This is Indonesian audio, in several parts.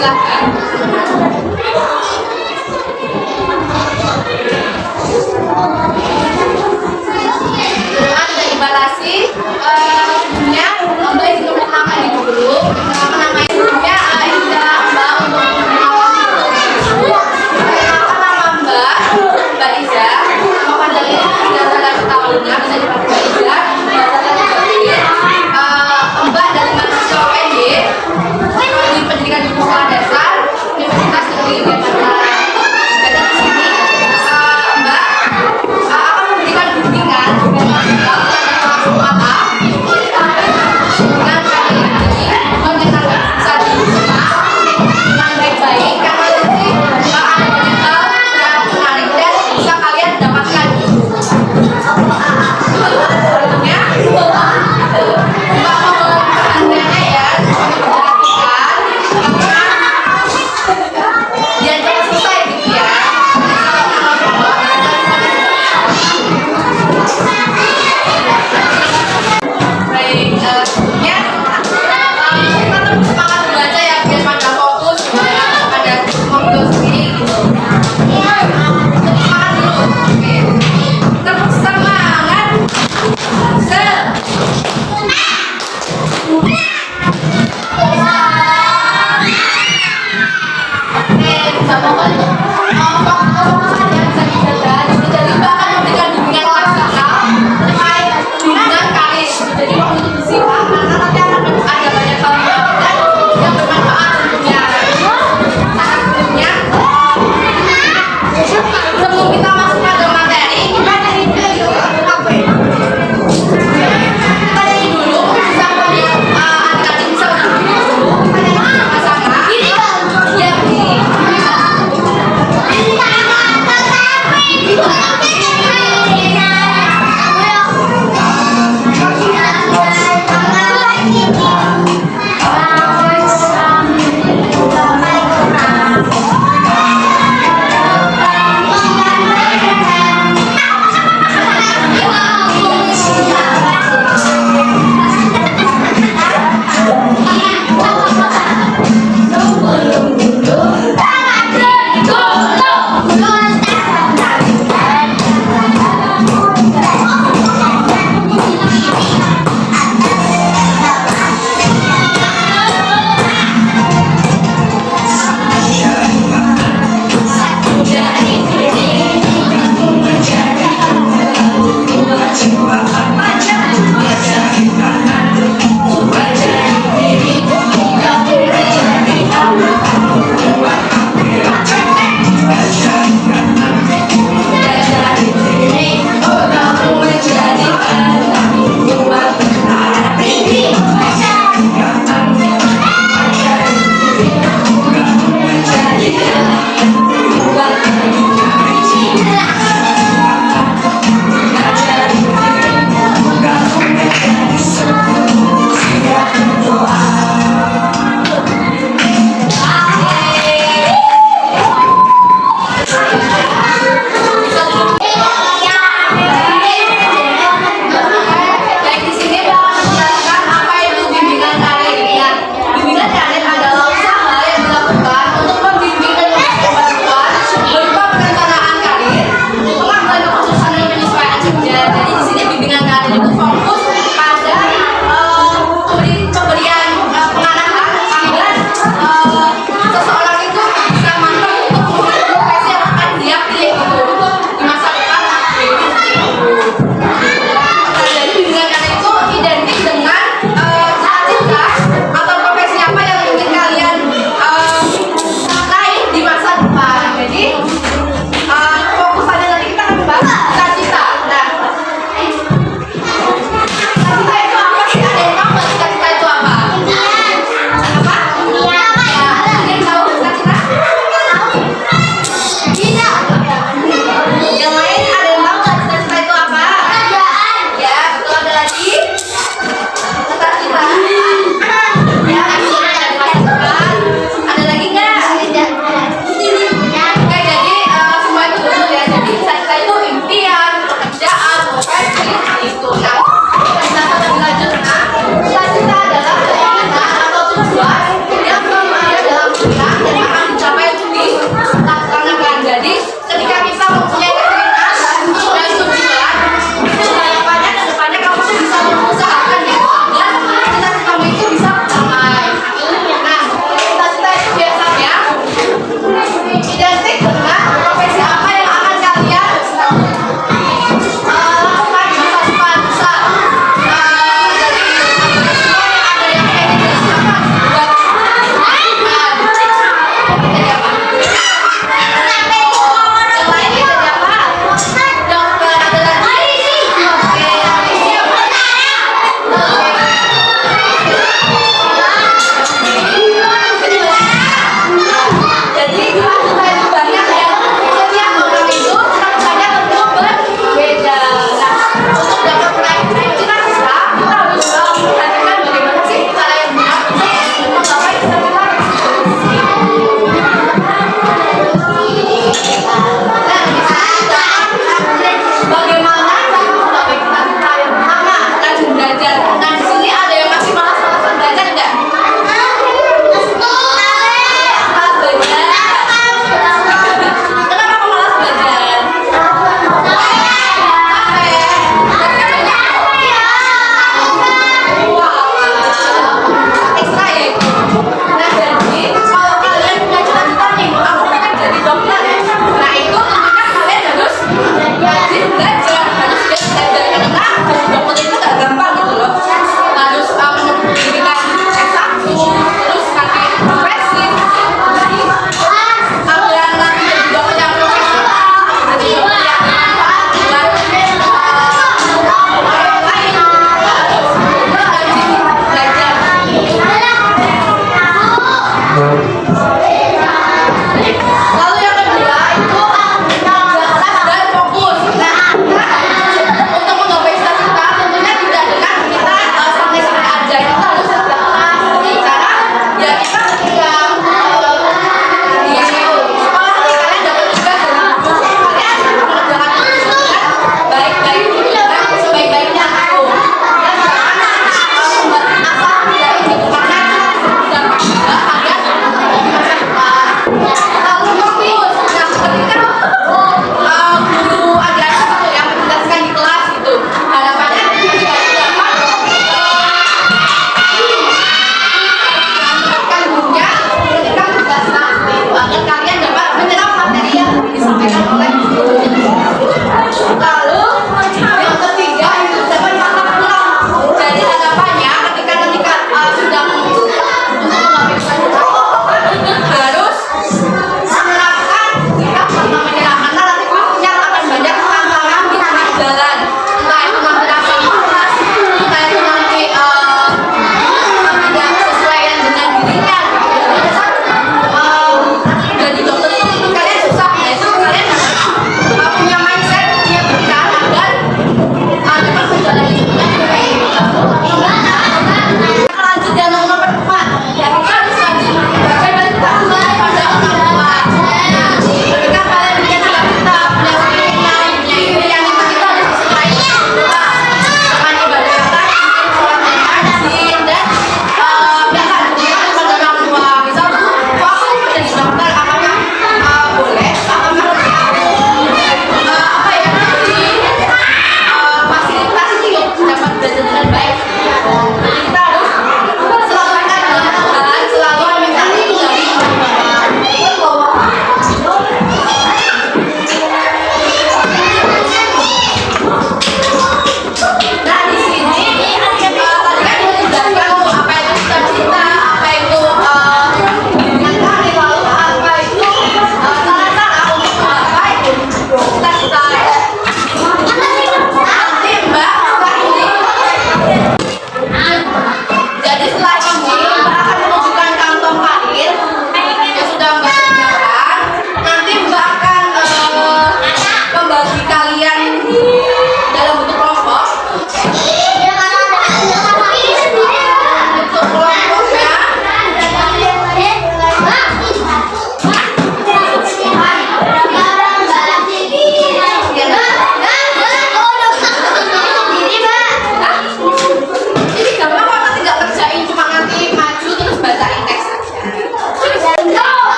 Silahkan. Ada evaluasi. Sebelumnya Mbak izin pertama dulu. Nama ibunya Aisyah Mbak untuk nama Mbak Iza. Maka dari data tahunnya bisa dipakai Mbak Iza. Mbak dari mahasiswa UND di pendidikan di sekolah dasar Universitas Negeri Yogyakarta. Dan di sini Mbak akan memberikan bimbingan dengan kali ini mengenalkan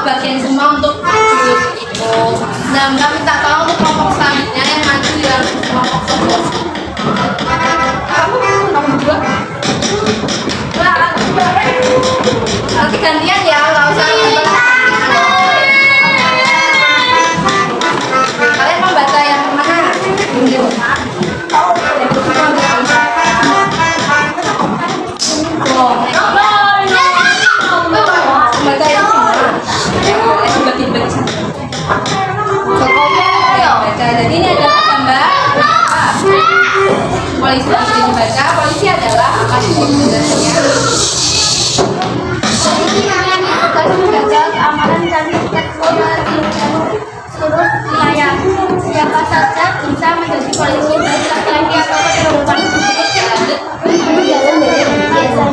bagian semua untuk jus itu. Nah, Mbak minta tolong untuk kelompok selanjutnya yang maju yang kelompok 11. Kamu dua. Nanti gantian ya, nggak usah kalian mau baca yang mana? Baca yang mana? Jadi ini adalah gambar polisi di sini baca. Polisi adalah apa sih sebenarnya? Tugas menjaga keamanan dan seluruh wilayah. Siapa saja bisa menjadi polisi, baik laki-laki atau perempuan. Biasanya komunikasi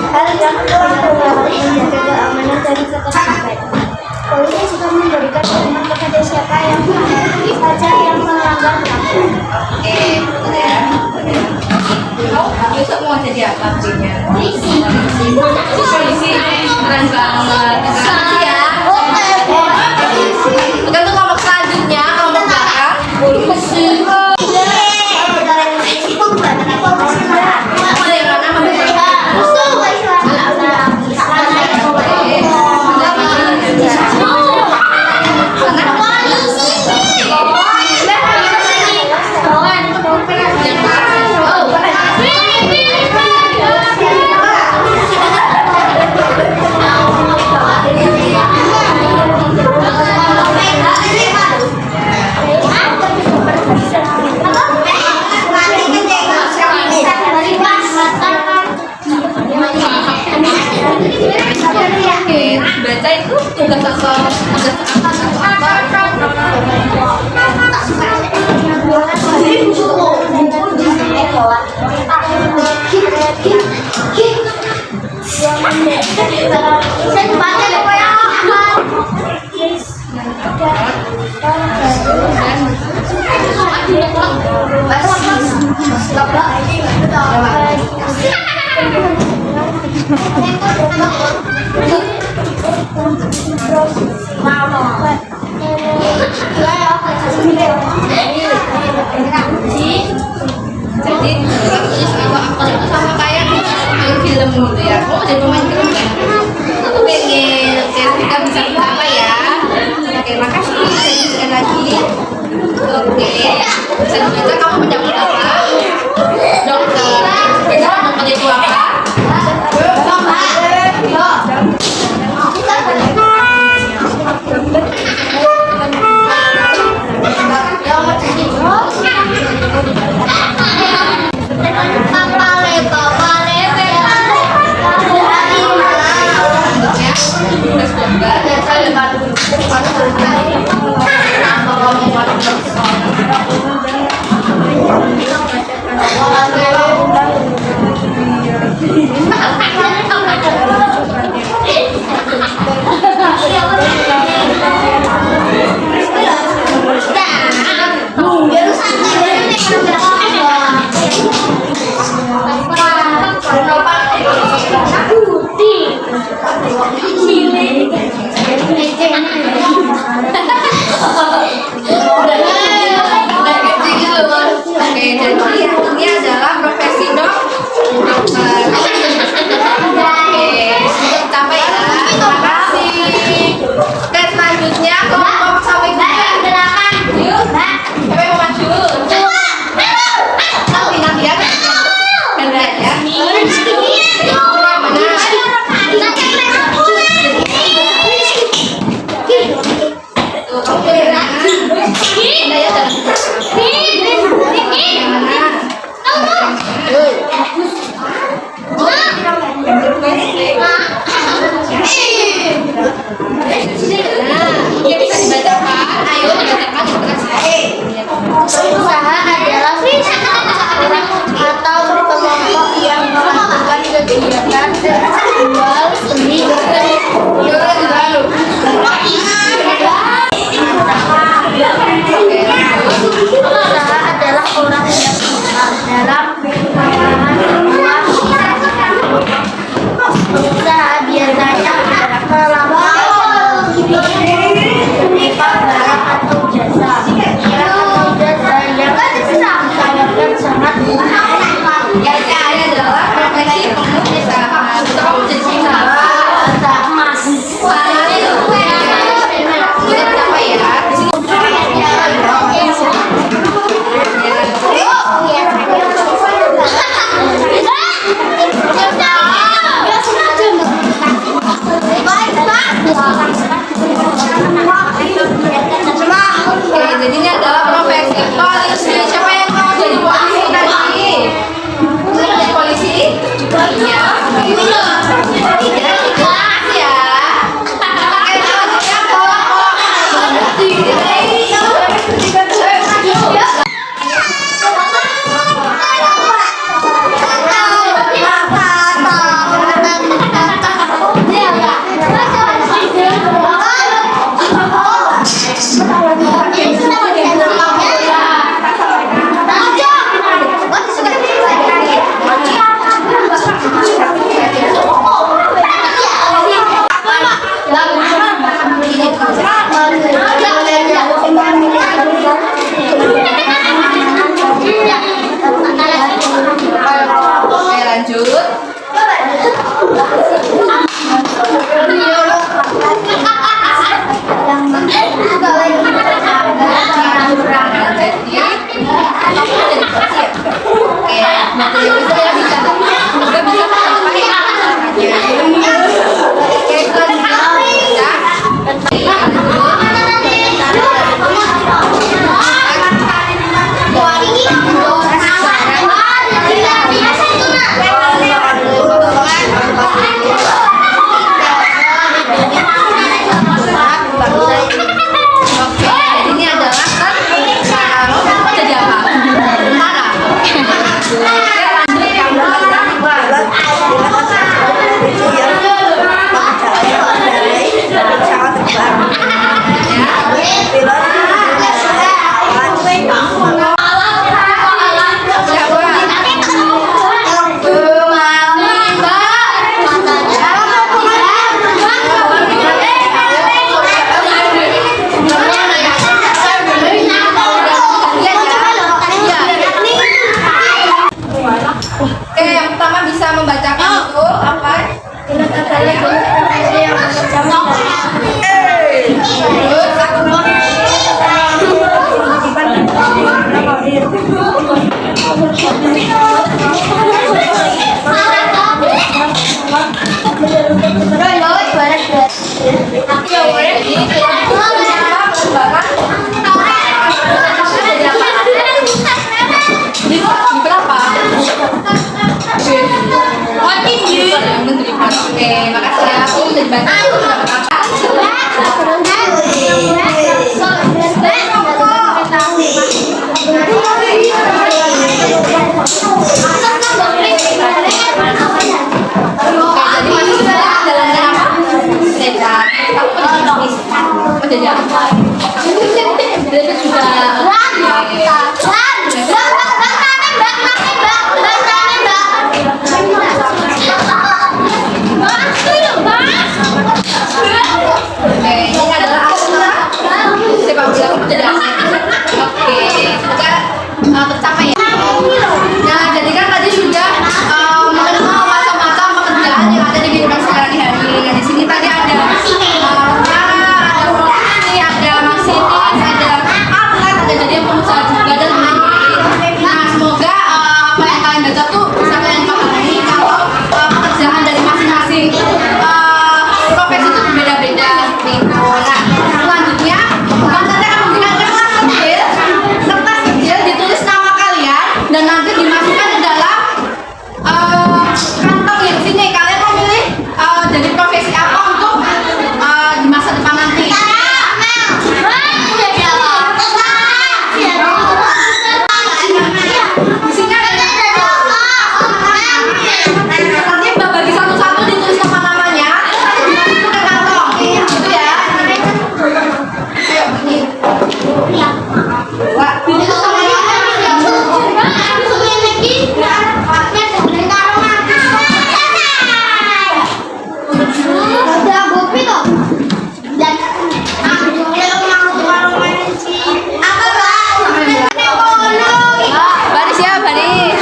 hal yang menjaga keamanan dan ketertiban. Polisi juga memberikan hukuman kepada siapa yang saja yang melanggar aturan. Oke, betul ya. Besok mau jadi apa artinya? Polisi keren banget. Makasih ya. Kita tuh kelompok selanjutnya, kelompok belakang. Polisi. Baca itu tugas jadi sama kayak film gitu ya. Oh, jadi pemain film ya. Aku pengen kita bisa apa ya. Oke, makasih. Sekali lagi. Oke, selanjutnya kamu mendapat apa? Dokter. Besok dokter itu apa? jadi ini adalah profesi polisi. Siapa yang mau jadi polisi tadi? Jadi polisi? Iya. Ya. Oke, lanjut. Oke, yang pertama bisa membacakan itu apa? Oke, makasih ya. Aku udah dibantu. Tercapai ya. Nah, jadi kan tadi sudah mengenal macam-macam pekerjaan yang ada di kehidupan sehari-hari. Nah, di sini tadi ada tentara, ada polisi, ada masinis, ada atlet, ada jadi pengusaha juga dan lain-lain. Nah, semoga apa yang kalian baca tuh bisa kalian pahami kalau pekerjaan dari masing-masing profesi itu berbeda-beda seperti itu. Nah, selanjutnya nanti akan memberikan kertas kecil ditulis nama kalian dan nanti dimasukkan ke dalam kantong yang sini. Kalian mau milih jadi profesi apa untuk di masa depan nanti? Isinya nanti bagi satu-satu ditulis nama-namanya, dimasukin ke kantong, gitu ya. Ayo, ini. Wah, ini baris ya, baris.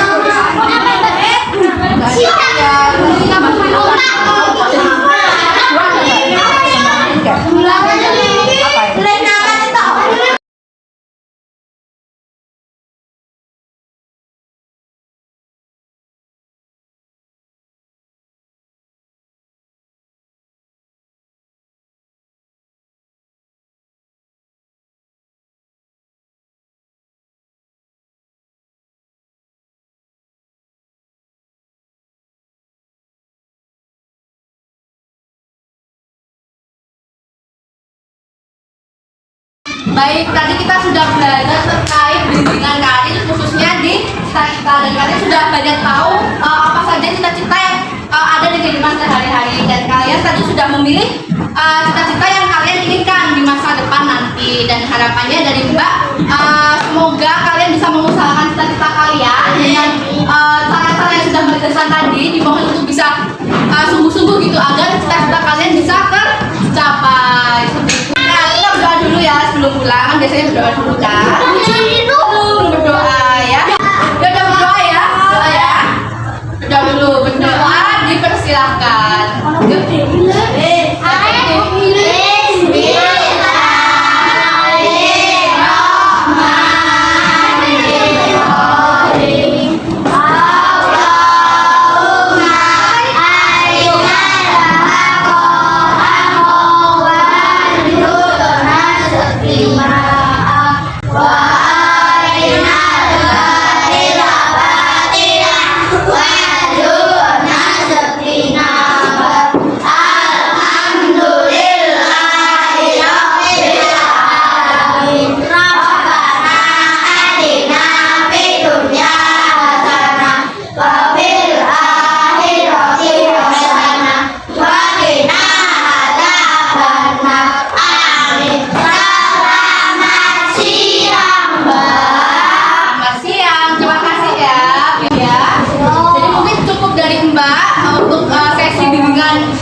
Baik, tadi kita sudah belajar terkait bimbingan karir khususnya di cita-cita, dan kalian sudah banyak tahu apa saja cita-cita yang ada di kehidupan sehari-hari, dan kalian tadi sudah memilih cita-cita yang kalian inginkan di masa depan nanti, dan harapannya dari Mbak semoga kalian bisa mengusahakan cita-cita kalian dengan cara-cara yang sudah berkesan tadi. Dimohon untuk bisa sungguh-sungguh gitu agar cita-cita kalian bisa tercapai. Nah, kita berdoa dulu ya sebelum pulang, kan biasanya berdoa dulu kan. Belum berdoa ya. Ya udah berdoa ya, berdoa ya. Berdoa dulu, berdoa dipersilahkan. Jadi mungkin cukup dari Mbak untuk sesi bimbingan